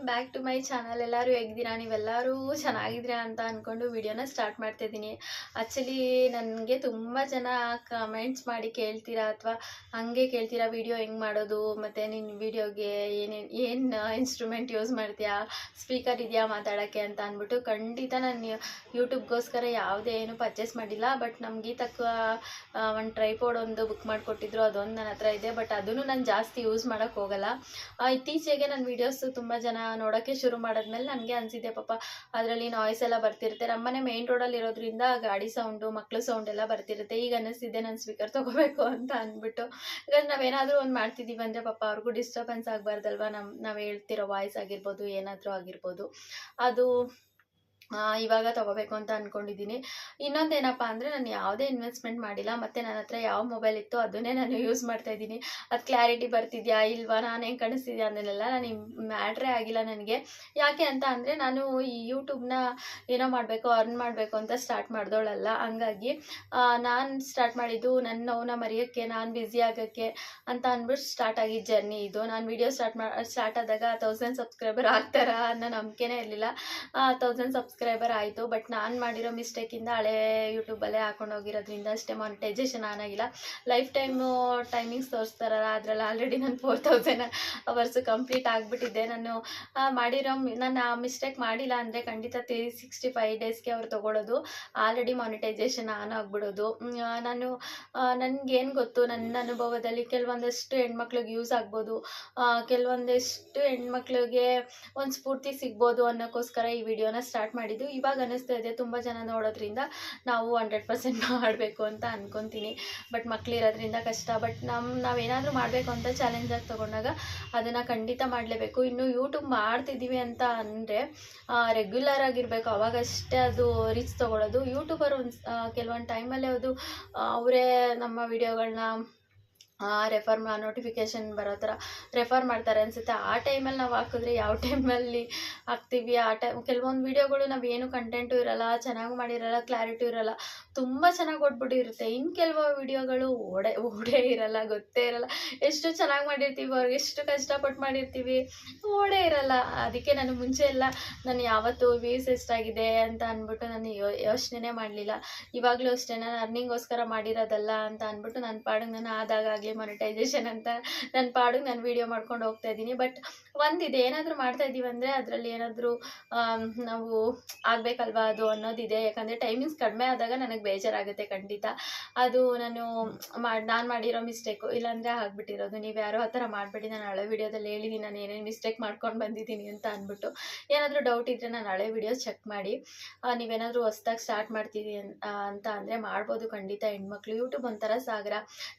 Back to my channel. ಎಲ್ಲರೂ ಹೇಗಿದ್ದೀರಾ? ನೀವೆಲ್ಲರೂ ಚೆನ್ನಾಗಿದ್ದೀರಾ ಅಂತ ಅಂದ್ಕೊಂಡು ವಿಡಿಯೋನ ಸ್ಟಾರ್ಟ್ ಮಾಡ್ತಾಯಿದ್ದೀನಿ. ಆ್ಯಕ್ಚುಲಿ ನನಗೆ ತುಂಬ ಜನ ಕಮೆಂಟ್ಸ್ ಮಾಡಿ ಕೇಳ್ತೀರಾ ಅಥವಾ ಹಾಗೆ ಕೇಳ್ತೀರಾ ವಿಡಿಯೋ ಹೆಂಗೆ ಮಾಡೋದು, ಮತ್ತು ನಿನ್ನ ವಿಡಿಯೋಗೆ ಏನು ಇನ್ಸ್ಟ್ರೂಮೆಂಟ್ ಯೂಸ್ ಮಾಡ್ತೀಯಾ, ಸ್ಪೀಕರ್ ಇದೆಯಾ ಮಾತಾಡೋಕ್ಕೆ ಅಂತ ಅಂದ್ಬಿಟ್ಟು. ಖಂಡಿತ ನಾನು ಯೂಟ್ಯೂಬ್ಗೋಸ್ಕರ ಯಾವುದೇ ಏನು ಪರ್ಚೇಸ್ ಮಾಡಿಲ್ಲ. ಬಟ್ ನಮಗೆ ತಕ್ಕ ಒಂದು ಟ್ರೈಪೋಡ್ ಒಂದು ಬುಕ್ ಮಾಡಿಕೊಟ್ಟಿದ್ರು, ಅದೊಂದು ನನ್ನ ಹತ್ರ ಇದೆ. ಬಟ್ ಅದನ್ನು ನಾನು ಜಾಸ್ತಿ ಯೂಸ್ ಮಾಡೋಕ್ಕೆ ಹೋಗಲ್ಲ. ಇತ್ತೀಚೆಗೆ ನನ್ನ ವೀಡಿಯೋಸು ತುಂಬ ಜನ ನೋಡೋಕ್ಕೆ ಶುರು ಮಾಡಿದ್ಮೇಲೆ ನನಗೆ ಅನಿಸಿದೆ, ಪಾಪ ಅದರಲ್ಲಿ ನಾಯ್ಸ್ ಎಲ್ಲ ಬರ್ತಿರುತ್ತೆ. ನಮ್ಮನೆ ಮೇನ್ ರೋಡಲ್ಲಿ ಇರೋದ್ರಿಂದ ಗಾಡಿ ಸೌಂಡು, ಮಕ್ಕಳು ಸೌಂಡ್ ಎಲ್ಲ ಬರ್ತಿರುತ್ತೆ. ಈಗ ಅನ್ನಿಸ್ತಿದೆ ನಾನು ಸ್ಪೀಕರ್ ತೊಗೋಬೇಕು ಅಂತ ಅಂದ್ಬಿಟ್ಟು. ಯಾಕಂದರೆ ನಾವೇನಾದರೂ ಒಂದು ಮಾಡ್ತಿದ್ದೀವಿ ಅಂದರೆ ಪಾಪ ಅವ್ರಿಗೂ ಡಿಸ್ಟರ್ಬೆನ್ಸ್ ಆಗಬಾರ್ದಲ್ವ. ನಾವು ಹೇಳ್ತಿರೋ ವಾಯ್ಸ್ ಆಗಿರ್ಬೋದು, ಏನಾದರೂ ಆಗಿರ್ಬೋದು, ಅದು ಇವಾಗ ತೊಗೋಬೇಕು ಅಂತ ಅಂದ್ಕೊಂಡಿದ್ದೀನಿ. ಇನ್ನೊಂದೇನಪ್ಪ ಅಂದರೆ ನಾನು ಯಾವುದೇ ಇನ್ವೆಸ್ಟ್ಮೆಂಟ್ ಮಾಡಿಲ್ಲ, ಮತ್ತು ನನ್ನ ಹತ್ರ ಯಾವ ಮೊಬೈಲ್ ಇತ್ತು ಅದನ್ನೇ ನಾನು ಯೂಸ್ ಮಾಡ್ತಾಯಿದ್ದೀನಿ. ಅದು ಕ್ಲಾರಿಟಿ ಬರ್ತಿದೆಯಾ ಇಲ್ವಾ, ನಾನು ಹೆಂಗೆ ಕಾಣಿಸ್ತಿದ್ಯಾ ಅದನ್ನೆಲ್ಲ ನನಗೆ ಮ್ಯಾಟ್ರೇ ಆಗಿಲ್ಲ ನನಗೆ. ಯಾಕೆ ಅಂತ ಅಂದರೆ ನಾನು ಈ ಯೂಟ್ಯೂಬ್ನ ಏನೋ ಮಾಡಬೇಕು, ಅರ್ನ್ ಮಾಡಬೇಕು ಅಂತ ಸ್ಟಾರ್ಟ್ ಮಾಡಿದವಳಲ್ಲ. ಹಂಗಾಗಿ ನಾನು ಸ್ಟಾರ್ಟ್ ಮಾಡಿದ್ದು ನನ್ನ ನೋವನ್ನ ಮರೆಯೋಕ್ಕೆ, ನಾನು ಬ್ಯುಸಿ ಆಗೋಕ್ಕೆ ಅಂತ ಅಂದ್ಬಿಟ್ಟು ಸ್ಟಾರ್ಟ್ ಆಗಿದ್ದ ಜರ್ನಿ ಇದು. ನಾನು ವೀಡಿಯೋ ಸ್ಟಾರ್ಟ್ ಆದಾಗ 1000 ಸಬ್ಸ್ಕ್ರೈಬರ್ ಆಗ್ತಾರಾ ಅನ್ನೋ ನಂಬಿಕೆನೇ ಇರಲಿಲ್ಲ. 1000 ಸಬ್ಸ್ಕ್ರೈಬರ್ ಆಯಿತು. ಬಟ್ ನಾನು ಮಾಡಿರೋ ಮಿಸ್ಟೇಕಿಂದ ಹಳೇ ಯೂಟ್ಯೂಬಲ್ಲೇ ಹಾಕೊಂಡು ಹೋಗಿರೋದ್ರಿಂದ ಅಷ್ಟೇ ಮಾನಿಟೈಸೇಷನ್ ಆಗಿಲ್ಲ. ಲೈಫ್ ಟೈಮಿಂಗ್ಸ್ ತೋರಿಸ್ತಾರಲ್ಲ, ಅದರಲ್ಲಿ ಆಲ್ರೆಡಿ ನಾನು 4000 ಅವರ್ಸು ಕಂಪ್ಲೀಟ್ ಆಗಿಬಿಟ್ಟಿದ್ದೆ. ನಾನು ಆ ಮಿಸ್ಟೇಕ್ ಮಾಡಿಲ್ಲ ಅಂದರೆ ಖಂಡಿತ 365 ಡೇಸ್ಗೆ ಅವ್ರು ತೊಗೊಳ್ಳೋದು, ಆಲ್ರೆಡಿ ಮಾನಿಟೈಸೇಷನ್ ಆನ್ ಆಗಿಬಿಡೋದು. ನನಗೇನು ಗೊತ್ತು, ನನ್ನ ಅನುಭವದಲ್ಲಿ ಕೆಲವೊಂದಷ್ಟು ಹೆಣ್ಮಕ್ಳಿಗೆ ಯೂಸ್ ಆಗ್ಬೋದು, ಕೆಲವೊಂದಷ್ಟು ಹೆಣ್ಮಕ್ಳಿಗೆ ಒಂದು ಸ್ಫೂರ್ತಿ ಸಿಗ್ಬೋದು ಅನ್ನೋಕ್ಕೋಸ್ಕರ ಈ ವಿಡಿಯೋನ ಸ್ಟಾರ್ಟ್ ಮಾಡಿದ್ದು. ಇವಾಗ ಅನ್ನಿಸ್ತಾ ಇದೆ ತುಂಬ ಜನ ನೋಡೋದ್ರಿಂದ ನಾವು 100% ಮಾಡಬೇಕು ಅಂತ ಅಂದ್ಕೊತೀನಿ. ಬಟ್ ಮಕ್ಕಳಿರೋದ್ರಿಂದ ಕಷ್ಟ. ಬಟ್ ನಾವೇನಾದರೂ ಮಾಡಬೇಕು ಅಂತ ಚಾಲೆಂಜಾಗಿ ತೊಗೊಂಡಾಗ ಅದನ್ನು ಖಂಡಿತ ಮಾಡಲೇಬೇಕು. ಇನ್ನು ಯೂಟ್ಯೂಬ್ ಮಾಡ್ತಿದ್ದೀವಿ ಅಂತ ಅಂದರೆ ರೆಗ್ಯುಲರ್ ಆಗಿರಬೇಕು, ಅವಾಗಷ್ಟೇ ಅದು ರೀಚ್ ತೊಗೊಳ್ಳೋದು. ಯೂಟ್ಯೂಬರ್ ಕೆಲವೊಂದು ಟೈಮಲ್ಲಿ ಅವರೇ ನಮ್ಮ ವಿಡಿಯೋಗಳನ್ನ ನೋಟಿಫಿಕೇಷನ್ ಬರೋ ಥರ ರೆಫರ್ ಮಾಡ್ತಾರೆ ಅನಿಸುತ್ತೆ. ಆ ಟೈಮಲ್ಲಿ ನಾವು ಹಾಕಿದ್ರೆ ಯಾವ ಟೈಮಲ್ಲಿ ಹಾಕ್ತೀವಿ ಆ ಕೆಲವೊಂದು ವೀಡಿಯೋಗಳು ನಾವೇನು ಕಂಟೆಂಟು ಇರೋಲ್ಲ, ಚೆನ್ನಾಗಿ ಮಾಡಿರಲ್ಲ, ಕ್ಲಾರಿಟಿ ಇರೋಲ್ಲ, ತುಂಬ ಚೆನ್ನಾಗಿ ಕೊಟ್ಬಿಟ್ಟಿರುತ್ತೆ. ಇನ್ನು ಕೆಲವು ವೀಡಿಯೋಗಳು ಓಡೇ ಇರೋಲ್ಲ, ಗೊತ್ತೇ ಇರೋಲ್ಲ. ಎಷ್ಟು ಚೆನ್ನಾಗಿ ಮಾಡಿರ್ತೀವಿ, ಅವ್ರಿಗೆ ಎಷ್ಟು ಕಷ್ಟಪಟ್ಟು ಮಾಡಿರ್ತೀವಿ, ಓಡೇ ಇರೋಲ್ಲ. ಅದಕ್ಕೆ ನಾನು ಮುಂಚೆ ಎಲ್ಲ ನಾನು ಯಾವತ್ತೂ ವ್ಯೂಸ್ ಎಷ್ಟಾಗಿದೆ ಅಂತ ಅಂದ್ಬಿಟ್ಟು ನಾನು ಯೋಚನೆ ಮಾಡಲಿಲ್ಲ. ಇವಾಗಲೂ ಅಷ್ಟೇ, ನಾನು ಅರ್ನಿಂಗೋಸ್ಕರ ಮಾಡಿರೋದಲ್ಲ ಅಂತ ಅಂದ್ಬಿಟ್ಟು ನನ್ನ ಪಾಡಿಗೆ ನಾನು ಆದಾಗಲಿ ಮಾನಿಟೈಸೇಷನ್ ಅಂತ ನನ್ನ ಪಾಡಿಗೆ ನಾನು ವೀಡಿಯೋ ಮಾಡ್ಕೊಂಡು ಹೋಗ್ತಾ ಇದ್ದೀನಿ. ಬಟ್ ಒಂದಿದೆ, ಏನಾದರೂ ಮಾಡ್ತಾ ಇದ್ದೀವಿ ಅಂದರೆ ಅದರಲ್ಲಿ ಏನಾದರೂ ನಾವು ಆಗಬೇಕಲ್ವಾ ಅದು ಅನ್ನೋದಿದೆ. ಯಾಕಂದರೆ ಟೈಮಿಂಗ್ಸ್ ಕಡಿಮೆ ಆದಾಗ ನನಗೆ ಬೇಜಾರಾಗುತ್ತೆ ಖಂಡಿತ. ಅದು ನಾನು ಮಾಡಿರೋ ಮಿಸ್ಟೇಕು, ಇಲ್ಲಾಂದರೆ ಆಗಿಬಿಟ್ಟಿರೋದು. ನೀವು ಯಾರೋ ಆ ಥರ ಮಾಡಬೇಡಿ. ನಾನು ಹಳೆ ವೀಡಿಯೋದಲ್ಲಿ ಹೇಳಿದ್ದೀನಿ ನಾನು ಏನೇನು ಮಿಸ್ಟೇಕ್ ಮಾಡ್ಕೊಂಡು ಬಂದಿದ್ದೀನಿ ಅಂತ ಅಂದ್ಬಿಟ್ಟು. ಏನಾದರೂ ಡೌಟ್ ಇದ್ದರೆ ನಾನು ಹಳೆ ವೀಡಿಯೋ ಚೆಕ್ ಮಾಡಿ. ನೀವೇನಾದರೂ ಹೊಸ್ದಾಗಿ ಸ್ಟಾರ್ಟ್ ಮಾಡ್ತೀವಿ ಅಂತ ಅಂದರೆ ಮಾಡ್ಬೋದು ಖಂಡಿತ. ಹೆಣ್ಮಕ್ಳು ಯೂಟ್ಯೂಬ್ ಒಂಥರ ಸಾಗರ,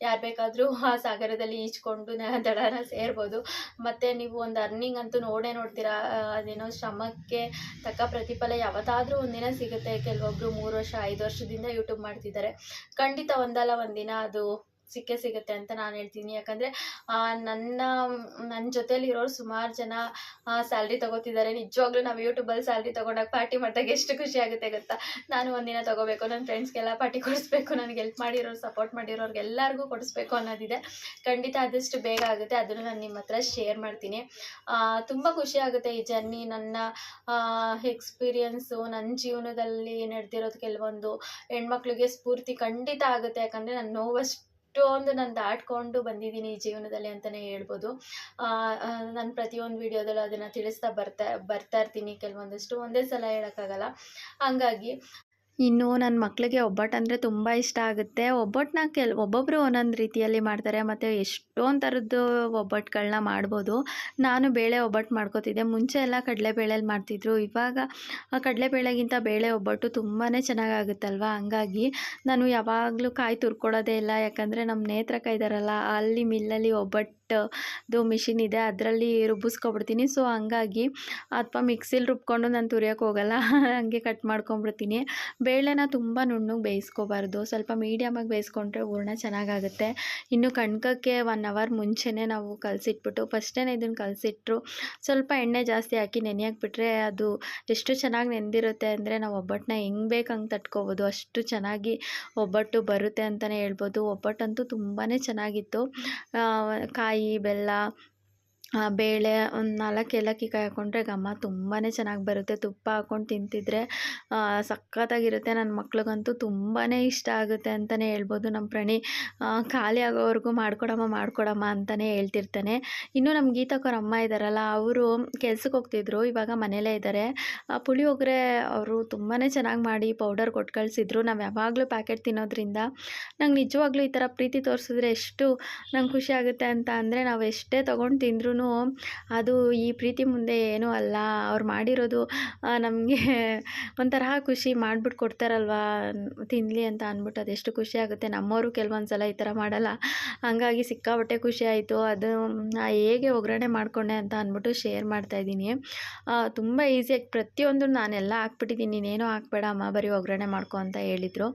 ಯಾರು ಬೇಕಾದರೂ ಆ ಸಾಗರದಲ್ಲಿ ಈಜ್ಕೊಂಡು ದಡನ ಸೇರ್ಬೋದು. ಮತ್ತು ನೀವು ಒಂದು ಅರ್ನಿಂಗ್ ಅಂತೂ ನೋಡ್ತೀರಾ, ಅದೇನೋ ಶ್ರಮಕ್ಕೆ ತಕ್ಕ ಪ್ರತಿಫಲ ಯಾವತ್ತಾದರೂ ಒಂದಿನ ಸಿಗುತ್ತೆ. ಕೆಲವೊಬ್ಬರು 3 ವರ್ಷ 5 ವರ್ಷದಿಂದ ಯೂಟ್ಯೂಬ್ ಮಾಡ್ತಿದ್ದಾರೆ. ಖಂಡಿತ ಒಂದಲ್ಲ ಒಂದಿನ ಅದು ಸಿಗುತ್ತೆ ಅಂತ ನಾನು ಹೇಳ್ತೀನಿ. ಯಾಕಂದರೆ ನನ್ನ ಜೊತೇಲಿ ಇರೋರು ಸುಮಾರು ಜನ ಸ್ಯಾಲ್ರಿ ತೊಗೋತಿದ್ದಾರೆ. ನಿಜವಾಗ್ಲೂ ನಾವು ಯೂಟ್ಯೂಬಲ್ಲಿ ಸ್ಯಾಲ್ರಿ ತೊಗೊಂಡಾಗ ಪಾರ್ಟಿ ಮಾಡಿದಾಗ ಎಷ್ಟು ಖುಷಿ ಆಗುತ್ತೆ ಗೊತ್ತಾ. ನಾನು ಒಂದಿನ ತೊಗೋಬೇಕು, ನನ್ನ ಫ್ರೆಂಡ್ಸ್ಗೆಲ್ಲ ಪಾರ್ಟಿ ಕೊಡಿಸ್ಬೇಕು, ನನಗೆ ಹೆಲ್ಪ್ ಮಾಡಿರೋರು, ಸಪೋರ್ಟ್ ಮಾಡಿರೋರ್ಗೆ ಎಲ್ಲರಿಗೂ ಕೊಡಿಸ್ಬೇಕು ಅನ್ನೋದಿದೆ. ಖಂಡಿತ ಆದಷ್ಟು ಬೇಗ ಆಗುತ್ತೆ. ಅದನ್ನು ನಾನು ನಿಮ್ಮ ಹತ್ರ ಶೇರ್ ಮಾಡ್ತೀನಿ. ತುಂಬ ಖುಷಿ ಆಗುತ್ತೆ ಈ ಜರ್ನಿ. ನನ್ನ ಎಕ್ಸ್ಪೀರಿಯನ್ಸು, ನನ್ನ ಜೀವನದಲ್ಲಿ ನಡೆದಿರೋದು ಕೆಲವೊಂದು ಹೆಣ್ಮಕ್ಳಿಗೆ ಸ್ಫೂರ್ತಿ ಖಂಡಿತ ಆಗುತ್ತೆ. ಯಾಕಂದರೆ ನಾನು ನೋವಷ್ಟೊಂದು ನಾನು ದಾಟ್ಕೊಂಡು ಬಂದಿದ್ದೀನಿ ಈ ಜೀವನದಲ್ಲಿ ಅಂತಲೇ ಹೇಳ್ಬೋದು. ನಾನು ಪ್ರತಿಯೊಂದು ವೀಡಿಯೋದಲ್ಲೂ ಅದನ್ನು ತಿಳಿಸ್ತಾ ಬರ್ತಾ ಇರ್ತೀನಿ. ಕೆಲವೊಂದಷ್ಟು ಒಂದೇ ಸಲ ಹೇಳೋಕ್ಕಾಗಲ್ಲ. ಹಂಗಾಗಿ ಇನ್ನು ನನ್ನ ಮಕ್ಕಳಿಗೆ ಒಬ್ಬಟ್ಟು ಅಂದರೆ ತುಂಬ ಇಷ್ಟ ಆಗುತ್ತೆ. ಒಬ್ಬಟ್ಟನ್ನ ಒಬ್ಬೊಬ್ಬರು ಒಂದೊಂದು ರೀತಿಯಲ್ಲಿ ಮಾಡ್ತಾರೆ, ಮತ್ತು ಎಷ್ಟೊಂದು ಥರದ್ದು ಒಬ್ಬಟ್ಟುಗಳನ್ನ ಮಾಡ್ಬೋದು. ನಾನು ಬೇಳೆ ಒಬ್ಬಟ್ಟು ಮಾಡ್ಕೋತಿದ್ದೆ. ಮುಂಚೆ ಎಲ್ಲ ಕಡಲೆಬೇಳೆಲಿ ಮಾಡ್ತಿದ್ರು. ಇವಾಗ ಕಡಲೆಬೇಳೆಗಿಂತ ಬೇಳೆ ಒಬ್ಬಟ್ಟು ತುಂಬಾ ಚೆನ್ನಾಗಾಗುತ್ತಲ್ವ. ಹಂಗಾಗಿ ನಾನು ಯಾವಾಗಲೂ ಕಾಯಿ ತುರ್ಕೊಳ್ಳೋದೇ ಇಲ್ಲ. ಯಾಕಂದರೆ ನಮ್ಮ ನೇತ್ರಕ್ಕ ಇದ್ದಾರಲ್ಲ, ಅಲ್ಲಿ ಮಿಲ್ಲಲ್ಲಿ ಒಬ್ಬಟ್ಟದು ಮಿಷಿನ್ ಇದೆ, ಅದರಲ್ಲಿ ರುಬ್ಬಿಸ್ಕೊಬಿಡ್ತೀನಿ. ಸೊ ಹಂಗಾಗಿ ಅಥವಾ ಮಿಕ್ಸಿಲಿ ರುಬ್ಕೊಂಡು ನಾನು ತುರಿಯೋಕ್ಕೆ ಹೋಗಲ್ಲ, ಹಂಗೆ ಕಟ್ ಮಾಡ್ಕೊಂಬಿಡ್ತೀನಿ. ಬೇಳೆನ ತುಂಬ ನುಣ್ಣಗೆ ಬೇಯಿಸ್ಕೋಬಾರ್ದು, ಸ್ವಲ್ಪ ಮೀಡಿಯಮಾಗಿ ಬೇಯಿಸ್ಕೊಂಡ್ರೆ ಹೂರಣ ಚೆನ್ನಾಗಾಗುತ್ತೆ. ಇನ್ನು ಕಣ್ಕಕ್ಕೆ 1 ಅವರ್ ಮುಂಚೆನೇ ನಾವು ಕಲಸಿಟ್ಬಿಟ್ಟು, ಫಸ್ಟೇ ಇದನ್ನು ಕಲಸಿಟ್ರು ಸ್ವಲ್ಪ ಎಣ್ಣೆ ಜಾಸ್ತಿ ಹಾಕಿ ನೆನೆಯಕ್ಕೆ ಬಿಟ್ಟರೆ ಅದು ಎಷ್ಟು ಚೆನ್ನಾಗಿ ನೆಂದಿರುತ್ತೆ ಅಂದರೆ ನಾವು ಒಬ್ಬಟ್ಟನ್ನ ಹೆಂಗೆ ಬೇಕು ಹಂಗೆ ತಟ್ಕೋಬೋದು. ಅಷ್ಟು ಚೆನ್ನಾಗಿ ಒಬ್ಬಟ್ಟು ಬರುತ್ತೆ ಅಂತಲೇ ಹೇಳ್ಬೋದು. ಒಬ್ಬಟ್ಟಂತೂ ತುಂಬಾ ಚೆನ್ನಾಗಿತ್ತು. ಕಾಯಿ, ಬೆಲ್ಲ ಬೇಳೆ ಒಂದು 4 ಏಲಕ್ಕಿ ಕಾಯಿ ಹಾಕ್ಕೊಂಡ್ರೆ ಘಮ ತುಂಬಾ ಚೆನ್ನಾಗಿ ಬರುತ್ತೆ. ತುಪ್ಪ ಹಾಕ್ಕೊಂಡು ತಿಂತಿದ್ರೆ ಸಖತ್ತಾಗಿರುತ್ತೆ. ನನ್ನ ಮಕ್ಳಿಗಂತೂ ತುಂಬಾ ಇಷ್ಟ ಆಗುತ್ತೆ ಅಂತಲೇ ಹೇಳ್ಬೋದು. ನಮ್ಮ ಪ್ರಣಿ ಖಾಲಿ ಆಗೋವರೆಗೂ ಮಾಡ್ಕೊಡಮ್ಮ ಅಂತಲೇ ಹೇಳ್ತಿರ್ತಾನೆ. ಇನ್ನು ನಮ್ಮ ಗೀತಕ್ಕವ್ರ ಅಮ್ಮ ಇದ್ದಾರಲ್ಲ, ಅವರು ಕೆಲ್ಸಕ್ಕೆ ಹೋಗ್ತಿದ್ರು, ಇವಾಗ ಮನೇಲೇ ಇದ್ದಾರೆ. ಪುಳಿಯೋಗರೆ ಅವರು ತುಂಬಾ ಚೆನ್ನಾಗಿ ಮಾಡಿ ಪೌಡರ್ ಕೊಟ್ಟು ಕಳಿಸಿದ್ರು. ನಾವು ಯಾವಾಗಲೂ ಪ್ಯಾಕೆಟ್ ತಿನ್ನೋದ್ರಿಂದ ನಂಗೆ ನಿಜವಾಗ್ಲೂ ಈ ಥರ ಪ್ರೀತಿ ತೋರಿಸಿದ್ರೆ ಎಷ್ಟು ನಂಗೆ ಖುಷಿ ಆಗುತ್ತೆ ಅಂತ ಅಂದರೆ, ನಾವು ಎಷ್ಟೇ ತೊಗೊಂಡು ತಿಂದ್ರೂ ಅದು ಈ ಪ್ರೀತಿ ಮುಂದೆ ಏನೂ ಅಲ್ಲ. ಅವ್ರು ಮಾಡಿರೋದು ನಮಗೆ ಒಂಥರ ಖುಷಿ. ಮಾಡಿಬಿಟ್ಟು ಕೊಡ್ತಾರಲ್ವ ತಿನ್ನಲಿ ಅಂತ ಅಂದ್ಬಿಟ್ಟು ಅದೆಷ್ಟು ಖುಷಿ ಆಗುತ್ತೆ. ನಮ್ಮವರು ಕೆಲವೊಂದು ಸಲ ಈ ಥರ ಮಾಡಲ್ಲ. ಹಾಗಾಗಿ ಸಿಕ್ಕಾಪಟ್ಟೆ ಖುಷಿ ಆಯಿತು. ಅದು ಹೇಗೆ ಒಗ್ಗರಣೆ ಮಾಡಿಕೊಂಡೆ ಅಂತ ಅಂದ್ಬಿಟ್ಟು ಶೇರ್ ಮಾಡ್ತಾಯಿದ್ದೀನಿ. ತುಂಬ ಈಸಿಯಾಗಿ ಪ್ರತಿಯೊಂದು ನಾನೆಲ್ಲ ಹಾಕ್ಬಿಟ್ಟಿದ್ದೀನಿ, ನೀನೇನೂ ಹಾಕ್ಬೇಡ ಅಮ್ಮ, ಬರೀ ಒಗ್ಗರಣೆ ಮಾಡ್ಕೊ ಅಂತ ಹೇಳಿದರು.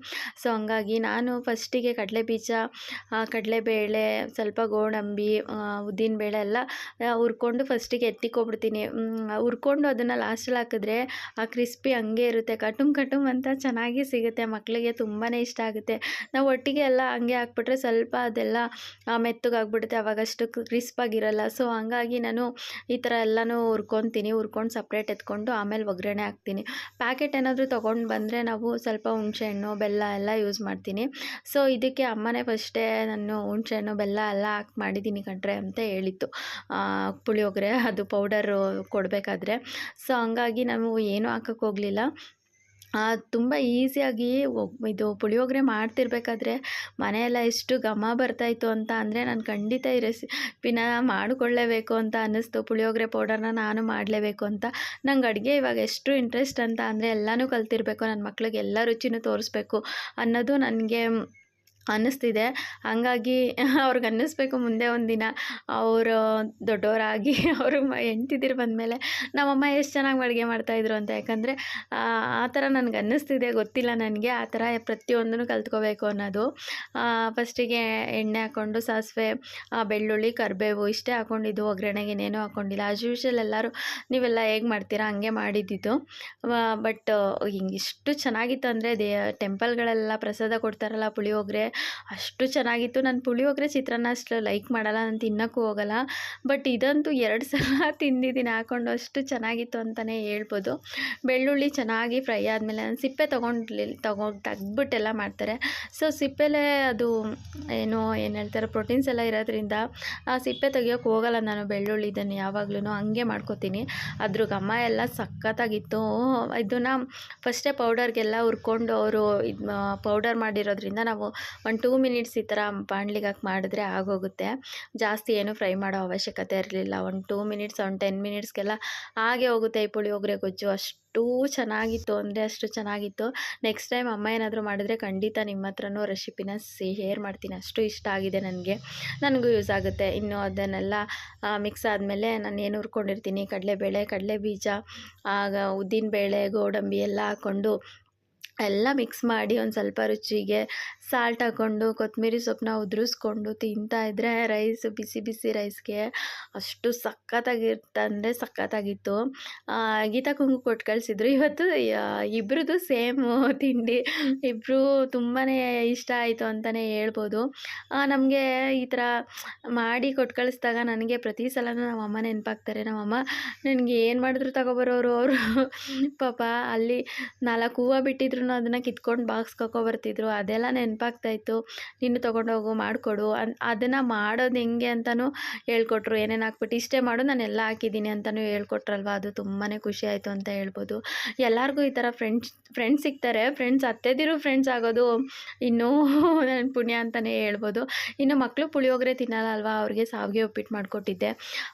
ಸೊ ಹಂಗಾಗಿ ನಾನು ಫಸ್ಟಿಗೆ ಕಡಲೆಬೀಜ, ಕಡಲೆಬೇಳೆ, ಸ್ವಲ್ಪ ಗೋಡಂಬಿ, ಉದ್ದಿನಬೇಳೆ ಎಲ್ಲ ಹುರ್ಕೊಂಡು ಫಸ್ಟಿಗೆ ಎತ್ತಿಕೊಬಿಡ್ತೀನಿ. ಹುರ್ಕೊಂಡು ಅದನ್ನು ಲಾಸ್ಟಲ್ಲಿ ಹಾಕಿದ್ರೆ ಆ ಕ್ರಿಸ್ಪಿ ಹಂಗೆ ಇರುತ್ತೆ, ಕಟುಮ್ ಅಂತ ಚೆನ್ನಾಗಿ ಸಿಗುತ್ತೆ. ಮಕ್ಕಳಿಗೆ ತುಂಬಾ ಇಷ್ಟ ಆಗುತ್ತೆ. ನಾವು ಒಟ್ಟಿಗೆ ಎಲ್ಲ ಹಂಗೆ ಹಾಕ್ಬಿಟ್ರೆ ಸ್ವಲ್ಪ ಅದೆಲ್ಲ ಮೆತ್ತಗಾಗ್ಬಿಡುತ್ತೆ, ಅವಾಗಷ್ಟು ಕ್ರಿಸ್ಪಾಗಿರಲ್ಲ. ಸೊ ಹಂಗಾಗಿ ನಾನು ಈ ಥರ ಎಲ್ಲನೂ ಹುರ್ಕೊತೀನಿ. ಹುರ್ಕೊಂಡು ಸಪ್ರೇಟ್ ಎತ್ಕೊಂಡು ಆಮೇಲೆ ಒಗ್ಗರಣೆ ಹಾಕ್ತೀನಿ. ಪ್ಯಾಕೆಟ್ ಏನಾದರೂ ತೊಗೊಂಡು ಬಂದರೆ ನಾವು ಸ್ವಲ್ಪ ಹುಣಸೆಹಣ್ಣು, ಬೆಲ್ಲ ಎಲ್ಲ ಯೂಸ್ ಮಾಡ್ತೀನಿ. ಸೊ ಇದಕ್ಕೆ ಅಮ್ಮನೇ ಫಸ್ಟೇ ನಾನು ಹುಣಸೆಹಣ್ಣು, ಬೆಲ್ಲ ಎಲ್ಲ ಹಾಕಿ ಮಾಡಿದ್ದೀನಿ ಕಣ್ರೆ ಅಂತ ಹೇಳಿತ್ತು, ಪುಳಿಯೋಗರೆ ಅದು ಪೌಡರು ಕೊಡಬೇಕಾದ್ರೆ. ಸೊ ಹಂಗಾಗಿ ನಾವು ಏನೂ ಹಾಕೋಕ್ಕೆ ಹೋಗಲಿಲ್ಲ. ತುಂಬ ಈಸಿಯಾಗಿ ಇದು ಪುಳಿಯೋಗರೆ ಮಾಡ್ತಿರ್ಬೇಕಾದ್ರೆ ಮನೆಯೆಲ್ಲ ಎಷ್ಟು ಘಮ ಬರ್ತಾಯಿತ್ತು ಅಂತ ಅಂದರೆ, ನಾನು ಖಂಡಿತ ಈ ರೆಸಿಪಿನ ಮಾಡಿಕೊಳ್ಳೇಬೇಕು ಅಂತ ಅನ್ನಿಸ್ತು. ಪುಳಿಯೋಗರೆ ಪೌಡರ್ನ ನಾನು ಮಾಡಲೇಬೇಕು ಅಂತ. ನಂಗೆ ಅಡುಗೆ ಇವಾಗ ಎಷ್ಟು ಇಂಟ್ರೆಸ್ಟ್ ಅಂತ ಅಂದರೆ, ಎಲ್ಲನೂ ಕಲ್ತಿರಬೇಕು, ನನ್ನ ಮಕ್ಳಿಗೆ ಎಲ್ಲ ರುಚಿನೂ ತೋರಿಸ್ಬೇಕು ಅನ್ನೋದು ನನಗೆ ಅನ್ನಿಸ್ತಿದೆ. ಹಾಗಾಗಿ ಅವ್ರಿಗೆ ಅನ್ನಿಸ್ಬೇಕು ಮುಂದೆ ಒಂದಿನ ಅವರು ದೊಡ್ಡವರಾಗಿ ಅವರು ಹೆಂಡ್ತಿದಿರು ಬಂದಮೇಲೆ ನಮ್ಮಮ್ಮ ಎಷ್ಟು ಚೆನ್ನಾಗಿ ಅಡುಗೆ ಮಾಡ್ತಾಯಿದ್ರು ಅಂತ. ಯಾಕಂದರೆ ಆ ಥರ ನನಗೆ ಅನ್ನಿಸ್ತಿದೆ, ಗೊತ್ತಿಲ್ಲ ನನಗೆ ಆ ಥರ ಪ್ರತಿಯೊಂದನ್ನು ಕಲ್ತ್ಕೋಬೇಕು ಅನ್ನೋದು. ಫಸ್ಟಿಗೆ ಎಣ್ಣೆ ಹಾಕ್ಕೊಂಡು ಸಾಸಿವೆ, ಬೆಳ್ಳುಳ್ಳಿ, ಕರಿಬೇವು ಇಷ್ಟೇ ಹಾಕ್ಕೊಂಡಿದ್ದು. ಒಗ್ಗರಣೆಗೆ ಇನ್ನೇನೂ ಹಾಕ್ಕೊಂಡಿಲ್ಲ. ಆಸ್ ಯೂಶುವಲ್ ಎಲ್ಲರೂ ನೀವೆಲ್ಲ ಹೇಗೆ ಮಾಡ್ತೀರಾ ಹಂಗೆ ಮಾಡಿದ್ದಿದ್ದು. ಬಟ್ ಹಿಂಗಿಷ್ಟು ಚೆನ್ನಾಗಿತ್ತು ಅಂದರೆ, ಟೆಂಪಲ್ಗಳೆಲ್ಲ ಪ್ರಸಾದ ಕೊಡ್ತಾರಲ್ಲ ಪುಳಿಯೋಗರೆ, ಅಷ್ಟು ಚೆನ್ನಾಗಿತ್ತು. ನಾನು ಪುಳಿಯೋಗರೆ, ಚಿತ್ರಾನ್ನ ಅಷ್ಟು ಲೈಕ್ ಮಾಡಲ್ಲ, ನಾನು ತಿನ್ನೋಕ್ಕೂ ಹೋಗಲ್ಲ. ಬಟ್ ಇದಂತೂ 2 ಸಲ ತಿಂದಿದ್ದೀನಿ ಹಾಕ್ಕೊಂಡು, ಅಷ್ಟು ಚೆನ್ನಾಗಿತ್ತು ಅಂತಲೇ ಹೇಳ್ಬೋದು. ಬೆಳ್ಳುಳ್ಳಿ ಚೆನ್ನಾಗಿ ಫ್ರೈ ಆದಮೇಲೆ ನಾನು ಸಿಪ್ಪೆ ತೆಗ್ದುಬಿಟ್ಟೆಲ್ಲ ಮಾಡ್ತಾರೆ. ಸೊ ಸಿಪ್ಪೆಲೇ ಅದು ಏನು ಹೇಳ್ತಾರೆ, ಪ್ರೋಟೀನ್ಸ್ ಎಲ್ಲ ಇರೋದ್ರಿಂದ ಆ ಸಿಪ್ಪೆ ತೆಗಿಯೋಕ್ಕೆ ಹೋಗಲ್ಲ ನಾನು ಬೆಳ್ಳುಳ್ಳಿದನ್ನು ಯಾವಾಗಲೂ ಹಂಗೆ ಮಾಡ್ಕೋತೀನಿ. ಅದ್ರ ಘಮ ಎಲ್ಲ ಸಖತ್ತಾಗಿತ್ತು. ಇದನ್ನು ಫಸ್ಟೇ ಪೌಡರ್ಗೆಲ್ಲ ಹುರ್ಕೊಂಡು ಅವರು ಪೌಡರ್ ಮಾಡಿರೋದ್ರಿಂದ ನಾವು 1-2 ಮಿನಿಟ್ಸ್ ಈ ಥರ ಬಾಣಲಿಗೆ ಹಾಕಿ ಮಾಡಿದ್ರೆ ಆಗೋಗುತ್ತೆ. ಜಾಸ್ತಿ ಏನು ಫ್ರೈ ಮಾಡೋ ಅವಶ್ಯಕತೆ ಇರಲಿಲ್ಲ. 1-2 ಮಿನಿಟ್ಸ್, 10 ಮಿನಿಟ್ಸ್ಗೆಲ್ಲ ಹಾಗೆ ಹೋಗುತ್ತೆ ಈ ಪುಳಿಯೋಗರೆ ಗೊಜ್ಜು. ಅಷ್ಟು ಚೆನ್ನಾಗಿತ್ತು ಅಂದರೆ ಅಷ್ಟು ಚೆನ್ನಾಗಿತ್ತು. ನೆಕ್ಸ್ಟ್ ಟೈಮ್ ಅಮ್ಮ ಏನಾದರೂ ಮಾಡಿದ್ರೆ ಖಂಡಿತ ನಿಮ್ಮ ಹತ್ರನೂ ರೆಸಿಪಿನ ಶೇರ್ ಮಾಡ್ತೀನಿ. ಅಷ್ಟು ಇಷ್ಟ ಆಗಿದೆ ನನಗೆ, ನನಗೂ ಯೂಸ್ ಆಗುತ್ತೆ. ಇನ್ನು ಅದನ್ನೆಲ್ಲ ಮಿಕ್ಸ್ ಆದಮೇಲೆ ನಾನು ಏನು ಹುರ್ಕೊಂಡಿರ್ತೀನಿ, ಕಡಲೆಬೇಳೆ, ಕಡಲೆಬೀಜ, ಆಗ ಉದ್ದಿನಬೇಳೆ, ಗೋಡಂಬಿ ಎಲ್ಲ ಹಾಕ್ಕೊಂಡು ಎಲ್ಲ ಮಿಕ್ಸ್ ಮಾಡಿ ಒಂದು ಸ್ವಲ್ಪ ರುಚಿಗೆ ಸಾಲ್ಟ್ ಹಾಕ್ಕೊಂಡು ಕೊತ್ತಂಬರಿ ಸೊಪ್ಪನ್ನ ಉದುರಿಸ್ಕೊಂಡು ತಿಂತಾಯಿದ್ರೆ ಬಿಸಿ ಬಿಸಿ ರೈಸ್ಗೆ ಅಷ್ಟು ಸಖತ್ತಾಗಿರ್ತಂದರೆ ಸಖತ್ತಾಗಿತ್ತು. ಗೀತಕ್ಕಂಗೂ ಕೊಟ್ಟು ಕಳಿಸಿದ್ರು. ಇವತ್ತು ಇಬ್ರದ್ದು ಸೇಮು ತಿಂಡಿ, ಇಬ್ಬರು ತುಂಬಾ ಇಷ್ಟ ಆಯಿತು ಅಂತಲೇ ಹೇಳ್ಬೋದು. ನಮಗೆ ಈ ಥರ ಮಾಡಿ ಕೊಟ್ಟು ಕಳಿಸ್ದಾಗ ನನಗೆ ಪ್ರತಿ ಸಲನೂ ನಮ್ಮಮ್ಮ ನೆನಪಾಗ್ತಾರೆ. ನಮ್ಮಮ್ಮ ನನಗೆ ಏನು ಮಾಡಿದ್ರು ತಗೊಬರೋರು ಅವರು. ಪಾಪ ಅಲ್ಲಿ 4 ಹೂವು ಬಿಟ್ಟಿದ್ರು ಅದನ್ನು ಕಿತ್ಕೊಂಡು ಬಾಕ್ಸ್ಗೆ ಹಾಕೊಬರ್ತಿದ್ರು. ಅದೆಲ್ಲ ನೆನಪಾಗ್ತಾಯಿತ್ತು. ನೀನು ತೊಗೊಂಡೋಗು, ಮಾಡಿಕೊಡು ಅದನ್ನು ಮಾಡೋದು ಹೆಂಗೆ ಅಂತಲೂ ಹೇಳ್ಕೊಟ್ರು. ಏನೇನು ಹಾಕ್ಬಿಟ್ಟು ಇಷ್ಟೇ ಮಾಡು, ನಾನು ಎಲ್ಲ ಹಾಕಿದ್ದೀನಿ ಅಂತಲೂ ಹೇಳ್ಕೊಟ್ರಲ್ವ, ಅದು ತುಂಬಾ ಖುಷಿ ಆಯಿತು ಅಂತ ಹೇಳ್ಬೋದು. ಎಲ್ಲರಿಗೂ ಈ ಥರ ಫ್ರೆಂಡ್ಸ್ ಸಿಗ್ತಾರೆ. ಫ್ರೆಂಡ್ಸ್ ಅತ್ತೆದಿರು ಫ್ರೆಂಡ್ಸ್ ಆಗೋದು ಇನ್ನೂ ನನ್ನ ಪುಣ್ಯ ಅಂತಲೇ ಹೇಳ್ಬೋದು. ಇನ್ನು ಮಕ್ಕಳು ಪುಳಿಯೋಗರೆ ತಿನ್ನಲ್ಲ ಅಲ್ವಾ, ಅವ್ರಿಗೆ ಶಾವಿಗೆ ಉಪ್ಪಿಟ್ಟು ಮಾಡಿಕೊಟ್ಟಿದ್ದೆ.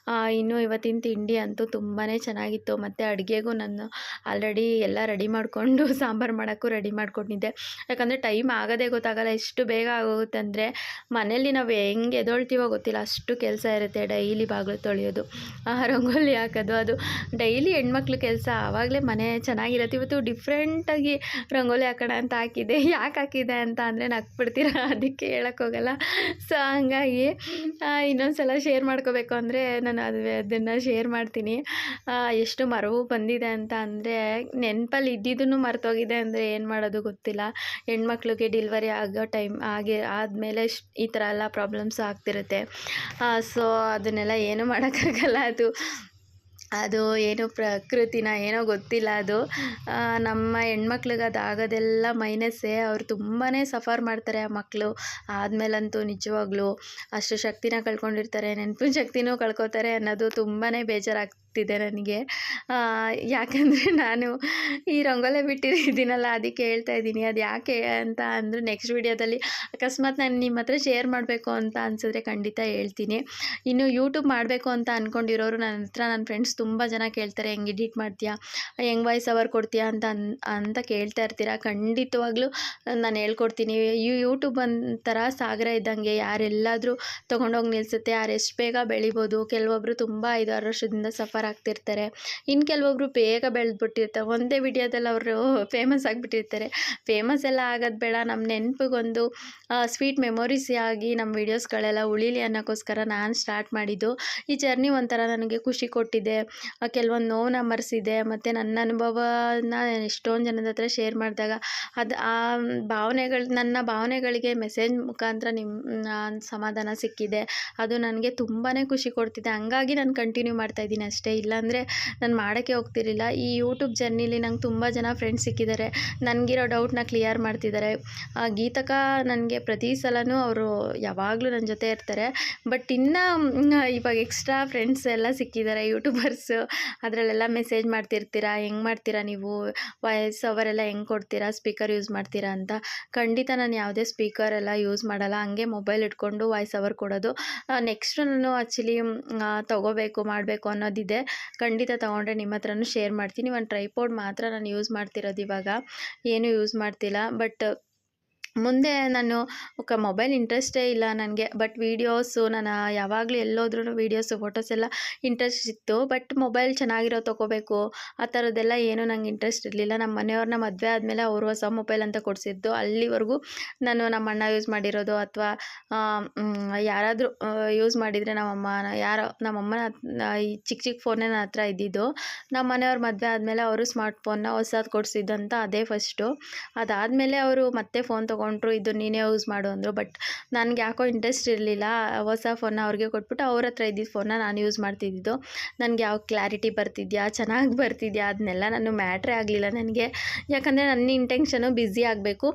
ಇನ್ನು ಇವತ್ತಿನ ತಿಂಡಿ ಅಂತೂ ತುಂಬಾ ಚೆನ್ನಾಗಿತ್ತು. ಮತ್ತು ಅಡುಗೆಗೂ ನಾನು ಆಲ್ರೆಡಿ ಎಲ್ಲ ರೆಡಿ ಮಾಡಿಕೊಂಡು ಸಾಂಬಾರು ಮಾಡೋಕ್ಕೂ ರೆಡಿ ಮಾಡ್ಕೊಂಡಿದ್ದೆ. ಯಾಕಂದರೆ ಟೈಮ್ ಆಗೋದೇ ಗೊತ್ತಾಗಲ್ಲ, ಎಷ್ಟು ಬೇಗ ಆಗೋಗುತ್ತೆ ಅಂದರೆ. ಮನೇಲಿ ನಾವು ಹೆಂಗೆ ಎದೊಳ್ತೀವೋ ಗೊತ್ತಿಲ್ಲ, ಅಷ್ಟು ಕೆಲಸ ಇರುತ್ತೆ. ಡೈಲಿ ಬಾಗಿಲು ತೊಳೆಯೋದು, ರಂಗೋಲಿ ಹಾಕೋದು, ಅದು ಡೈಲಿ ಹೆಣ್ಮಕ್ಳು ಕೆಲಸ. ಆವಾಗಲೇ ಮನೆ ಚೆನ್ನಾಗಿರುತ್ತೆ. ಇವತ್ತು ಡಿಫ್ರೆಂಟಾಗಿ ರಂಗೋಲಿ ಹಾಕೋಣ ಅಂತ ಹಾಕಿದ್ದೆ. ಯಾಕೆ ಹಾಕಿದ್ದೆ ಅಂತ ಅಂದರೆ ನಕ್ಬಿಡ್ತೀರ, ಅದಕ್ಕೆ ಹೇಳೋಕ್ಕೋಗಲ್ಲ. ಸೊ ಹಂಗಾಗಿ ಇನ್ನೊಂದು ಸಲ ಶೇರ್ ಮಾಡ್ಕೋಬೇಕು ಅಂದರೆ ನಾನು ಅದನ್ನು ಶೇರ್ ಮಾಡ್ತೀನಿ. ಎಷ್ಟು ಮರವು ಬಂದಿದೆ ಅಂತ ಅಂದರೆ, ನೆನಪಲ್ಲಿ ಇದ್ದಿದ್ದನ್ನು ಮರ್ತೋಗಿದೆ ಅಂದರೆ ಏನು ಮಾಡೋದು ಗೊತ್ತಿಲ್ಲ. ಹೆಣ್ಮಕ್ಳಿಗೆ ಡೆಲಿವರಿ ಆಗೋ ಟೈಮ್ ಆದಮೇಲೆ ಈ ಥರ ಎಲ್ಲ ಪ್ರಾಬ್ಲಮ್ಸು ಆಗ್ತಿರುತ್ತೆ. ಸೊ ಅದನ್ನೆಲ್ಲ ಏನು ಮಾಡೋಕ್ಕಾಗಲ್ಲ. ಅದು ಏನು ಪ್ರಕೃತಿನ ಏನೋ ಗೊತ್ತಿಲ್ಲ. ಅದು ನಮ್ಮ ಹೆಣ್ಮಕ್ಳಿಗೆ ಅದು ಆಗೋದೆಲ್ಲ ಮೈನಸ್ಸೇ. ಅವ್ರು ತುಂಬಾ ಸಫರ್ ಮಾಡ್ತಾರೆ ಆ ಮಕ್ಕಳು. ಆದಮೇಲಂತೂ ನಿಜವಾಗ್ಲೂ ಅಷ್ಟು ಶಕ್ತಿನ ಕಳ್ಕೊಂಡಿರ್ತಾರೆ, ನೆನಪಿನ ಶಕ್ತಿನೂ ಕಳ್ಕೊತಾರೆ ಅನ್ನೋದು ತುಂಬಾ ಬೇಜಾರಾಗ್ತಿದೆ ನನಗೆ. ಯಾಕಂದರೆ ನಾನು ಈ ರಂಗೋಲೆ ಬಿಟ್ಟಿದ್ದೀನಲ್ಲ, ಅದಕ್ಕೆ ಹೇಳ್ತಾ ಇದ್ದೀನಿ. ಅದು ಯಾಕೆ ಅಂತ ಅಂದರೆ ನೆಕ್ಸ್ಟ್ ವಿಡಿಯೋದಲ್ಲಿ ಅಕಸ್ಮಾತ್ ನಾನು ನಿಮ್ಮ ಹತ್ರ ಶೇರ್ ಮಾಡಬೇಕು ಅಂತ ಅನಿಸಿದ್ರೆ ಖಂಡಿತ ಹೇಳ್ತೀನಿ. ಇನ್ನು ಯೂಟ್ಯೂಬ್ ಮಾಡಬೇಕು ಅಂತ ಅಂದ್ಕೊಂಡಿರೋರು ನನ್ನ ಫ್ರೆಂಡ್ಸ್ ತುಂಬ ಜನ ಕೇಳ್ತಾರೆ, ಹೆಂಗೆ ಎಡಿಟ್ ಮಾಡ್ತೀಯಾ, ಹೆಂಗೆ ವಾಯ್ಸ್ ಓವರ್ ಕೊಡ್ತೀಯಾ ಅಂತ ಕೇಳ್ತಾ ಇರ್ತೀರ. ಖಂಡಿತವಾಗ್ಲೂ ನಾನು ಹೇಳ್ಕೊಡ್ತೀನಿ. ಯೂಟ್ಯೂಬ್ ಒಂಥರ ಸಾಗರ ಇದ್ದಂಗೆ, ಯಾರೆಲ್ಲಾದರೂ ತೊಗೊಂಡೋಗಿ ನಿಲ್ಲಿಸುತ್ತೆ. ಯಾರು ಎಷ್ಟು ಬೇಗ ಬೆಳಿಬೋದು. ಕೆಲವೊಬ್ಬರು ತುಂಬ 5-6 ವರ್ಷದಿಂದ ಸಫರ್ ಆಗ್ತಿರ್ತಾರೆ. ಇನ್ನು ಕೆಲವೊಬ್ಬರು ಬೇಗ ಬೆಳೆದ್ಬಿಟ್ಟಿರ್ತಾರೆ. ಒಂದೇ ವಿಡಿಯೋದಲ್ಲಿ ಅವರು ಫೇಮಸ್ ಆಗಿಬಿಟ್ಟಿರ್ತಾರೆ. ಫೇಮಸ್ ಎಲ್ಲ ಆಗೋದು ಬೇಡ, ನಮ್ಮ ನೆನಪಿಗೊಂದು ಸ್ವೀಟ್ ಮೆಮೊರೀಸ್ ಆಗಿ ನಮ್ಮ ವೀಡಿಯೋಸ್ಗಳೆಲ್ಲ ಉಳಿಲಿ ಅನ್ನೋಕ್ಕೋಸ್ಕರ ನಾನು ಸ್ಟಾರ್ಟ್ ಮಾಡಿದ್ದು. ಈ ಜರ್ನಿ ಒಂಥರ ನನಗೆ ಖುಷಿ ಕೊಟ್ಟಿದೆ, ಕೆಲವೊಂದು ನೋವನ್ನ ಮರೆಸಿದೆ. ಮತ್ತು ನನ್ನ ಅನುಭವನ ಎಷ್ಟೊಂದು ಜನದ ಹತ್ರ ಶೇರ್ ಮಾಡಿದಾಗ ಅದು ನನ್ನ ಭಾವನೆಗಳಿಗೆ ಮೆಸೇಜ್ ಮುಖಾಂತರ ಸಮಾಧಾನ ಸಿಕ್ಕಿದೆ. ಅದು ನನಗೆ ತುಂಬಾ ಖುಷಿ ಕೊಡ್ತಿದೆ. ಹಂಗಾಗಿ ನಾನು ಕಂಟಿನ್ಯೂ ಮಾಡ್ತಾಯಿದ್ದೀನಿ ಅಷ್ಟೇ. ಇಲ್ಲಾಂದರೆ ನಾನು ಮಾಡೋಕ್ಕೆ ಹೋಗ್ತಿರಲಿಲ್ಲ. ಈ ಯೂಟ್ಯೂಬ್ ಜರ್ನಿಲಿ ನಂಗೆ ತುಂಬ ಜನ ಫ್ರೆಂಡ್ಸ್ ಸಿಕ್ಕಿದ್ದಾರೆ. ನನಗಿರೋ ಡೌಟ್ನ ಕ್ಲಿಯರ್ ಮಾಡ್ತಿದ್ದಾರೆ. ಗೀತಕ್ಕ ನನಗೆ ಪ್ರತಿ ಸಲವೂ ಅವರು ಯಾವಾಗಲೂ ನನ್ನ ಜೊತೆ ಇರ್ತಾರೆ. ಬಟ್ ಇನ್ನು ಇವಾಗ ಎಕ್ಸ್ಟ್ರಾ ಫ್ರೆಂಡ್ಸ್ ಎಲ್ಲ ಸಿಕ್ಕಿದ್ದಾರೆ ಯೂಟ್ಯೂಬರ್ಸು. ಅದರಲ್ಲೆಲ್ಲ ಮೆಸೇಜ್ ಮಾಡ್ತಿರ್ತೀರಾ, ಹೆಂಗೆ ಮಾಡ್ತೀರಾ ನೀವು, ವಾಯ್ಸ್ ಓವರ್ ಎಲ್ಲ ಹೆಂಗೆ ಕೊಡ್ತೀರಾ, ಸ್ಪೀಕರ್ ಯೂಸ್ ಮಾಡ್ತೀರಾ ಅಂತ. ಖಂಡಿತ ನಾನು ಯಾವುದೇ ಸ್ಪೀಕರ್ ಎಲ್ಲ ಯೂಸ್ ಮಾಡಲ್ಲ, ಹಂಗೆ ಮೊಬೈಲ್ ಇಟ್ಕೊಂಡು ವಾಯ್ಸ್ ಓವರ್ ಕೊಡೋದು. ನೆಕ್ಸ್ಟು ನಾನು ಆ್ಯಕ್ಚುಲಿ ಮಾಡಬೇಕು ಅನ್ನೋದಿದೆ. ಖಂಡಿತ ತೊಗೊಂಡ್ರೆ ನಿಮ್ಮ ಹತ್ರನೂ ಶೇರ್ ಮಾಡ್ತೀನಿ. ಒಂದು ಟ್ರೈಪೋಡ್ ಮಾತ್ರ ನಾನು ಯೂಸ್ ಮಾಡ್ತಿರೋದು ಇವಾಗ, ಏನೂ ಯೂಸ್ ಮಾಡ್ತಿಲ್ಲ. ಬಟ್ ಮುಂದೆ ನಾನು ಮೊಬೈಲ್ ಇಂಟ್ರೆಸ್ಟೇ ಇಲ್ಲ ನನಗೆ. ಬಟ್ ವೀಡಿಯೋಸು ನಾನು ಯಾವಾಗಲೂ ಎಲ್ಲೋದ್ರೂ ವೀಡಿಯೋಸು ಫೋಟೋಸ್ ಎಲ್ಲ ಇಂಟ್ರೆಸ್ಟ್ ಇತ್ತು. ಬಟ್ ಮೊಬೈಲ್ ಚೆನ್ನಾಗಿರೋ ತೊಗೋಬೇಕು ಆ ಥರದ್ದೆಲ್ಲ ಏನೂ ನಂಗೆ ಇಂಟ್ರೆಸ್ಟ್ ಇರಲಿಲ್ಲ. ನಮ್ಮ ಮನೆಯವ್ರನ್ನ ಮದುವೆ ಆದಮೇಲೆ ಅವರು ಹೊಸ ಮೊಬೈಲ್ ಅಂತ ಕೊಡಿಸಿದ್ದು. ಅಲ್ಲಿವರೆಗೂ ನಾನು ನಮ್ಮ ಅಣ್ಣ ಯೂಸ್ ಮಾಡಿರೋದು ಅಥವಾ ಯಾರಾದರೂ ಯೂಸ್ ಮಾಡಿದರೆ ನಮ್ಮಮ್ಮನ ಈ ಚಿಕ್ಕ ಫೋನೇ ನನ್ನ ಹತ್ರ ಇದ್ದಿದ್ದು. ನಮ್ಮ ಮನೆಯವ್ರ ಮದುವೆ ಆದಮೇಲೆ ಅವರು ಸ್ಮಾರ್ಟ್ ಫೋನ್ನ ಹೊಸದು ಕೊಡಿಸಿದ್ದಂತ ಅದೇ ಫಸ್ಟು. ಅದಾದಮೇಲೆ ಅವರು ಮತ್ತೆ ಫೋನ್ ತೊಗೊಂಡ್ರು, ಇದು ನೀನೇ ಯೂಸ್ ಮಾಡು ಅಂದರು. ಬಟ್ ನನಗೆ ಯಾಕೋ ಇಂಟ್ರೆಸ್ಟ್ ಇರಲಿಲ್ಲ. ಹೊಸ ಫೋನ್ನ ಅವ್ರಿಗೆ ಕೊಟ್ಬಿಟ್ಟು ಅವ್ರ ಹತ್ರ ಇದ್ದಿದ್ದ ಫೋನ್ನ ನಾನು ಯೂಸ್ ಮಾಡ್ತಿದ್ದಿದ್ದು. ನನಗೆ ಯಾವ ಕ್ಲಾರಿಟಿ ಬರ್ತಿದೆಯಾ, ಚೆನ್ನಾಗಿ ಬರ್ತಿದೆಯಾ ಅದನ್ನೆಲ್ಲ ನಾನು ಮ್ಯಾಟ್ರೇ ಆಗಲಿಲ್ಲ ನನಗೆ. ಯಾಕಂದರೆ ನನ್ನ ಇಂಟೆನ್ಷನು ಬ್ಯುಸಿ ಆಗಬೇಕು.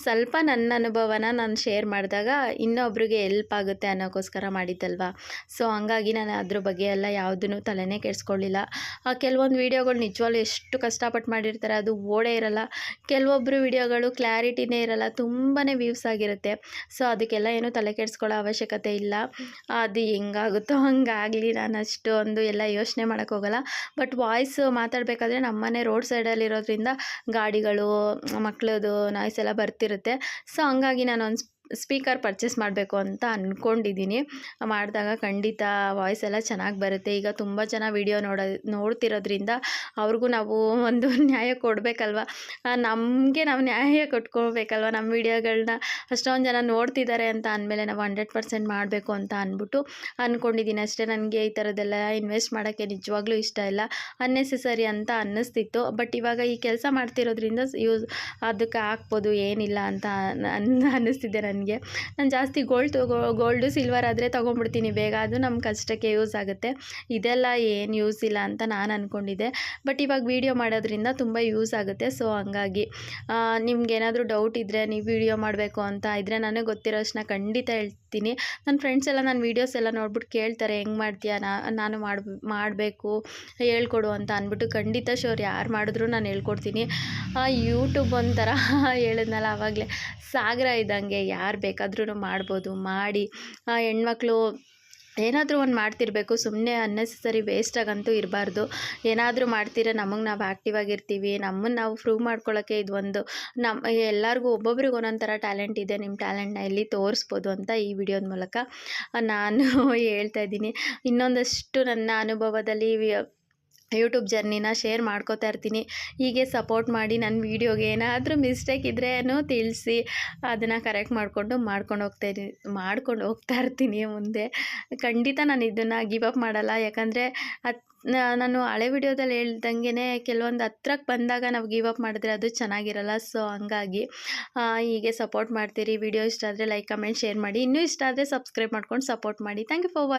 ಸ್ವಲ್ಪ ನನ್ನ ಅನುಭವನ ನಾನು ಶೇರ್ ಮಾಡಿದಾಗ ಇನ್ನೊಬ್ರಿಗೆ ಎಲ್ಪ್ ಆಗುತ್ತೆ ಅನ್ನೋಕ್ಕೋಸ್ಕರ ಮಾಡಿದ್ದಲ್ವ. ಸೊ ಹಂಗಾಗಿ ನಾನು ಅದ್ರ ಬಗ್ಗೆ ಎಲ್ಲ ಯಾವುದನ್ನು ತಲೆನೇ ಕೆಡಿಸ್ಕೊಳ್ಳಿಲ್ಲ. ಕೆಲವೊಂದು ವೀಡಿಯೋಗಳು ನಿಜವಾಗ್ಲೂ ಎಷ್ಟು ಕಷ್ಟಪಟ್ಟು ಮಾಡಿರ್ತಾರೆ, ಅದು ಓಡೇ ಇರಲ್ಲ. ಕೆಲವೊಬ್ಬರು ವೀಡಿಯೋಗಳು ಕ್ಲಾರಿಟಿನೇ ಇರಲ್ಲ, ತುಂಬಾ ವ್ಯೂಸ್ ಆಗಿರುತ್ತೆ. ಸೊ ಅದಕ್ಕೆಲ್ಲ ಏನೂ ತಲೆ ಕೆಡಿಸ್ಕೊಳ್ಳೋ ಅವಶ್ಯಕತೆ ಇಲ್ಲ. ಅದು ಹೆಂಗಾಗುತ್ತೋ ಹಂಗಾಗಲಿ, ನಾನು ಅಷ್ಟೊಂದು ಎಲ್ಲ ಯೋಚನೆ ಮಾಡೋಕ್ಕೋಗಲ್ಲ. ಬಟ್ ವಾಯ್ಸ್ ಮಾತಾಡಬೇಕಾದ್ರೆ ನಮ್ಮನೆ ರೋಡ್ ಸೈಡಲ್ಲಿರೋದ್ರಿಂದ ಗಾಡಿಗಳು, ಮಕ್ಕಳದು ನಾಯ್ಸ್ ಎಲ್ಲ ಬರ್ತಿರುತ್ತೆ. ಸೊ ಹಂಗಾಗಿ ನಾನು ಒಂದು ಸ್ಪೀಕರ್ ಪರ್ಚೇಸ್ ಮಾಡಬೇಕು ಅಂತ ಅಂದ್ಕೊಂಡಿದ್ದೀನಿ. ಮಾಡಿದಾಗ ಖಂಡಿತ ವಾಯ್ಸ್ ಎಲ್ಲ ಚೆನ್ನಾಗಿ ಬರುತ್ತೆ. ಈಗ ತುಂಬ ಜನ ವೀಡಿಯೋ ನೋಡ್ತಿರೋದ್ರಿಂದ ಅವ್ರಿಗೂ ನಾವು ಒಂದು ನ್ಯಾಯ ಕೊಡಬೇಕಲ್ವ, ನಮಗೆ ನಾವು ನ್ಯಾಯ ಕೊಟ್ಕೋಬೇಕಲ್ವ. ನಮ್ಮ ವೀಡಿಯೋಗಳನ್ನ ಅಷ್ಟೊಂದು ಜನ ನೋಡ್ತಿದ್ದಾರೆ ಅಂತ ಅಂದಮೇಲೆ ನಾವು 100% ಮಾಡಬೇಕು ಅಂತ ಅಂದ್ಕೊಂಡಿದ್ದೀನಿ ಅಷ್ಟೇ. ನನಗೆ ಈ ಥರದ್ದೆಲ್ಲ ಇನ್ವೆಸ್ಟ್ ಮಾಡೋಕ್ಕೆ ನಿಜವಾಗ್ಲೂ ಇಷ್ಟ ಇಲ್ಲ, ಅನ್ನೆಸೆಸರಿ ಅಂತ ಅನ್ನಿಸ್ತಿತ್ತು. ಬಟ್ ಇವಾಗ ಈ ಕೆಲಸ ಮಾಡ್ತಿರೋದ್ರಿಂದ ಅದಕ್ಕೆ ಹಾಕ್ಬೋದು, ಏನಿಲ್ಲ ಅಂತ ಅನ್ನಿಸ್ತಿದೆ ನನಗೆ. ನಾನು ಜಾಸ್ತಿ ಗೋಲ್ಡು ಸಿಲ್ವರ್ ಆದರೆ ತೊಗೊಂಡ್ಬಿಡ್ತೀನಿ ಬೇಗ, ಅದು ನಮ್ಮ ಕಷ್ಟಕ್ಕೆ ಯೂಸ್ ಆಗುತ್ತೆ. ಇದೆಲ್ಲ ಏನು ಯೂಸ್ ಇಲ್ಲ ಅಂತ ನಾನು ಅಂದ್ಕೊಂಡಿದ್ದೆ. ಬಟ್ ಇವಾಗ ವೀಡಿಯೋ ಮಾಡೋದ್ರಿಂದ ತುಂಬ ಯೂಸ್ ಆಗುತ್ತೆ. ಸೊ ಹಂಗಾಗಿ ನಿಮ್ಗೇನಾದರೂ ಡೌಟ್ ಇದ್ದರೆ, ನೀವು ವೀಡಿಯೋ ಮಾಡಬೇಕು ಅಂತ ಇದ್ದರೆ ನನಗೆ ಗೊತ್ತಿರೋಷ್ಟನ್ನ ಖಂಡಿತ ಹೇಳ್ತೀನಿ. ನನ್ನ ಫ್ರೆಂಡ್ಸ್ ಎಲ್ಲ ನನ್ನ ವೀಡಿಯೋಸ್ ಎಲ್ಲ ನೋಡ್ಬಿಟ್ಟು ಕೇಳ್ತಾರೆ, ಹೆಂಗೆ ಮಾಡ್ತೀಯಾ, ನಾನು ಮಾಡಬೇಕು ಹೇಳ್ಕೊಡು ಅಂತ ಅಂದ್ಬಿಟ್ಟು. ಖಂಡಿತ ಶೋರ್, ಯಾರು ಮಾಡಿದ್ರು ನಾನು ಹೇಳ್ಕೊಡ್ತೀನಿ. ಯೂಟ್ಯೂಬ್ ಒಂಥರ ಹೇಳಿದ್ನಲ್ಲ ಆವಾಗಲೇ, ಸಾಗರ ಇದ್ದಂಗೆ, ಯಾರು ಬೇಕಾದ್ರೂ ಮಾಡ್ಬೋದು. ಮಾಡಿ ಹೆಣ್ಮಕ್ಳು ಏನಾದರೂ ಒಂದು ಮಾಡ್ತಿರಬೇಕು. ಸುಮ್ಮನೆ ಅನ್ನೆಸೆಸರಿ ವೇಸ್ಟಾಗಂತೂ ಇರಬಾರ್ದು. ಏನಾದರೂ ಮಾಡ್ತೀರಾ, ನಮಗೆ ನಾವು ಆ್ಯಕ್ಟಿವ್ ಆಗಿರ್ತೀವಿ, ನಮ್ಮನ್ನು ನಾವು ಪ್ರೂವ್ ಮಾಡ್ಕೊಳ್ಳೋಕ್ಕೆ ಇದು ಒಂದು ಎಲ್ಲರಿಗೂ ಒಬ್ಬೊಬ್ರಿಗೆ ಒಂದೊಂದು ಥರ ಟ್ಯಾಲೆಂಟ್ ಇದೆ. ನಿಮ್ಮ ಟ್ಯಾಲೆಂಟ್ನ ಎಲ್ಲಿ ತೋರಿಸ್ಬೋದು ಅಂತ ಈ ವಿಡಿಯೋದ ಮೂಲಕ ನಾನು ಹೇಳ್ತಾ ಇದ್ದೀನಿ. ಇನ್ನೊಂದಷ್ಟು ನನ್ನ ಅನುಭವದಲ್ಲಿ ಯೂಟ್ಯೂಬ್ ಜರ್ನಿನ ಶೇರ್ ಮಾಡ್ಕೋತಾ ಇರ್ತೀನಿ. ಹೀಗೆ ಸಪೋರ್ಟ್ ಮಾಡಿ. ನನ್ನ ವೀಡಿಯೋಗೆ ಏನಾದರೂ ಮಿಸ್ಟೇಕ್ ಇದ್ರೇನು ತಿಳಿಸಿ, ಅದನ್ನು ಕರೆಕ್ಟ್ ಮಾಡ್ಕೊಂಡು ಹೋಗ್ತಾ ಇರ್ತೀನಿ ಮುಂದೆ. ಖಂಡಿತ ನಾನು ಇದನ್ನು ಗಿವ್ ಅಪ್ ಮಾಡಲ್ಲ. ಯಾಕಂದರೆ ನಾನು ಹಳೆ ವಿಡಿಯೋದಲ್ಲಿ ಹೇಳ್ದಂಗೆ ಕೆಲವೊಂದು ಹತ್ರಕ್ಕೆ ಬಂದಾಗ ನಾವು ಗಿವ್ ಅಪ್ ಮಾಡಿದ್ರೆ ಅದು ಚೆನ್ನಾಗಿರಲ್ಲ. ಸೊ ಹಂಗಾಗಿ ಹೀಗೆ ಸಪೋರ್ಟ್ ಮಾಡ್ತೀರಿ. ವಿಡಿಯೋ ಇಷ್ಟ ಆದರೆ ಲೈಕ್ ಕಮೆಂಟ್ ಶೇರ್ ಮಾಡಿ. ಇನ್ನೂ ಇಷ್ಟ ಆದರೆ ಸಬ್ಸ್ಕ್ರೈಬ್ ಮಾಡ್ಕೊಂಡು ಸಪೋರ್ಟ್ ಮಾಡಿ. Thank you for